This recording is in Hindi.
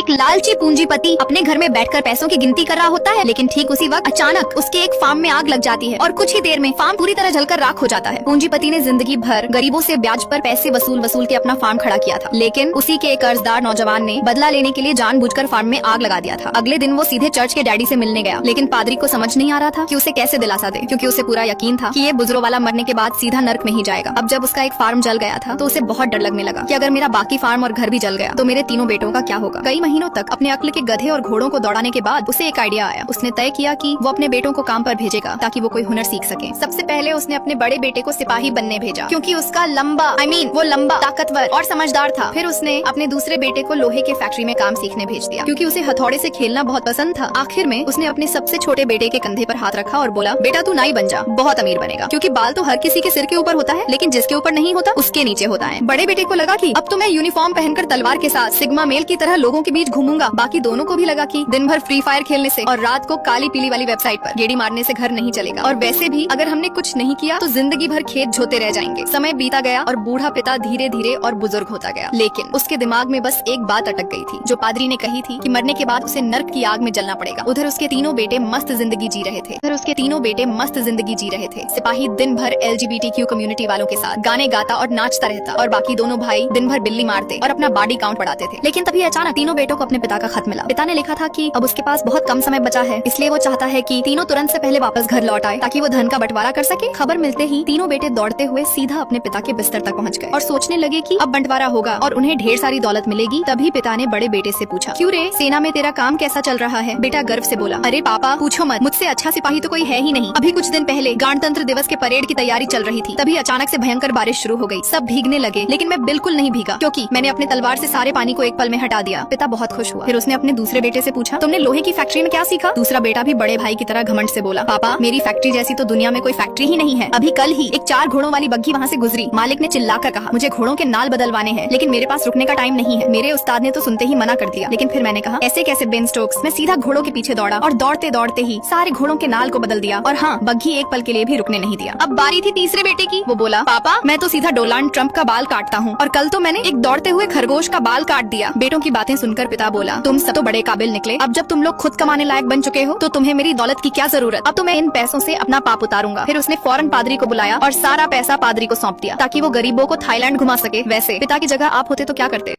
एक लालची पूंजीपति अपने घर में बैठकर पैसों की गिनती कर रहा होता है, लेकिन ठीक उसी वक्त अचानक उसके एक फार्म में आग लग जाती है और कुछ ही देर में फार्म पूरी तरह जलकर राख हो जाता है। पूंजीपति ने जिंदगी भर गरीबों से ब्याज पर पैसे वसूल के अपना फार्म खड़ा किया था, लेकिन उसी के एक कर्जदार नौजवान ने बदला लेने के लिए जानबूझकर फार्म में आग लगा दिया था। अगले दिन वो सीधे चर्च के डैडी से मिलने गया, लेकिन पादरी को समझ नहीं आ रहा था कि उसे कैसे दिलासा दे, क्योंकि उसे पूरा यकीन था कि ये बुजुर्ग वाला मरने के बाद सीधा नर्क में ही जाएगा। अब जब उसका एक फार्म जल गया था तो उसे बहुत डर लगने लगा कि अगर मेरा बाकी फार्म और घर भी जल गया तो मेरे तीनों बेटों का क्या होगा। कई महीनों तक अपने अक्ल के गधे और घोड़ों को दौड़ाने के बाद उसे एक आइडिया आया। उसने तय किया कि वो अपने बेटों को काम पर भेजेगा ताकि वो कोई हुनर सीख सके। सबसे पहले उसने अपने बड़े बेटे को सिपाही बनने भेजा, क्योंकि उसका वो लंबा, ताकतवर और समझदार था। फिर उसने अपने दूसरे बेटे को लोहे के फैक्ट्री में काम सीखने भेज दिया, क्योंकि उसे हथौड़े से खेलना बहुत पसंद था। आखिर में उसने अपने सबसे छोटे बेटे के कंधे पर हाथ रखा और बोला, बेटा तू नाई बन जा, बहुत अमीर बनेगा, क्योंकि बाल तो हर किसी के सिर के ऊपर होता है, लेकिन जिसके ऊपर नहीं होता उसके नीचे होता है। बड़े बेटे को लगा कि अब तो मैं यूनिफॉर्म पहनकर तलवार के साथ सिग्मा मेल की तरह लोगों के बीच घूमूंगा। बाकी दोनों को भी लगा कि दिन भर फ्री फायर खेलने से और रात को काली पीली वाली वेबसाइट पर गेड़ी मारने से घर नहीं चलेगा, और वैसे भी अगर हमने कुछ नहीं किया तो जिंदगी भर खेत झोते रह जाएंगे। समय बीता गया और बूढ़ा पिता धीरे धीरे और बुजुर्ग होता गया, लेकिन उसके दिमाग में बस एक बात अटक गई थी, जो पादरी ने कही थी कि मरने के बाद उसे नर्क की आग में जलना पड़ेगा। उधर उसके तीनों बेटे मस्त जिंदगी जी रहे थे। सिपाही दिन भर LGBTQ कम्युनिटी वालों के साथ गाने गाता और नाचता रहता, और बाकी दोनों भाई दिन भर बिल्ली मारते और अपना बॉडी काउंट बढ़ाते थे। लेकिन तभी अचानक तीनों बेटों को अपने पिता का खत मिला। पिता ने लिखा था कि अब उसके पास बहुत कम समय बचा है, इसलिए वो चाहता है कि तीनों तुरंत से पहले वापस घर लौट आए ताकि वो धन का बंटवारा कर सके। खबर मिलते ही तीनों बेटे दौड़ते हुए सीधा अपने पिता के बिस्तर तक पहुंच गए और सोचने लगे कि अब बंटवारा होगा और उन्हें ढेर सारी दौलत मिलेगी। तभी पिता ने बड़े बेटे से पूछा, क्यों रे, सेना में तेरा काम कैसा चल रहा है? बेटा गर्व से बोला, अरे पापा पूछो मत, मुझसे अच्छा सिपाही तो कोई है ही नहीं। अभी कुछ दिन पहले गणतंत्र दिवस के परेड की तैयारी चल रही थी, तभी अचानक से भयंकर बारिश शुरू हो गई। सब भीगने लगे, लेकिन मैं बिल्कुल नहीं भीगा, क्योंकि मैंने अपने तलवार से सारे पानी को एक पल में हटा दिया। पिता बहुत खुश हुआ। फिर उसने अपने दूसरे बेटे से पूछा, तुमने लोहे की फैक्ट्री में क्या सीखा? दूसरा बेटा भी बड़े भाई की तरह घमंड से बोला, पापा मेरी फैक्ट्री जैसी तो दुनिया में कोई फैक्ट्री ही नहीं है। अभी कल ही एक 4 घोड़ों वाली बग्घी वहाँ से गुजरी। मालिक ने चिल्लाकर कहा, मुझे घोड़ों के नाल बदलवाने हैं, लेकिन मेरे पास रुकने का टाइम नहीं है। मेरे उस्ताद ने तो सुनते ही मना कर दिया, लेकिन फिर मैंने कहा, ऐसे कैसे बेन स्टोक्स। मैं सीधा घोड़ों के पीछे दौड़ा और दौड़ते दौड़ते ही सारे घोड़ों के नाल को बदल दिया, और हाँ, बग्घी एक पल के लिए भी रुकने नहीं दिया। अब बारी थी तीसरे बेटे की। वो बोला, पापा मैं तो सीधा डोनाल्ड ट्रंप का बाल काटता हूँ, और कल तो मैंने एक दौड़ते हुए खरगोश का बाल काट दिया। बेटों की बातें सुनकर पिता बोला, तुम सब तो बड़े काबिल निकले। अब जब तुम लोग खुद कमाने लायक बन चुके हो तो तुम्हें मेरी दौलत की क्या जरूरत। अब तो मैं इन पैसों से अपना पाप उतारूंगा। फिर उसने फौरन पादरी को बुलाया और सारा पैसा पादरी को सौंप दिया ताकि वो गरीबों को थाईलैंड घुमा सके। वैसे पिता की जगह आप होते तो क्या करते?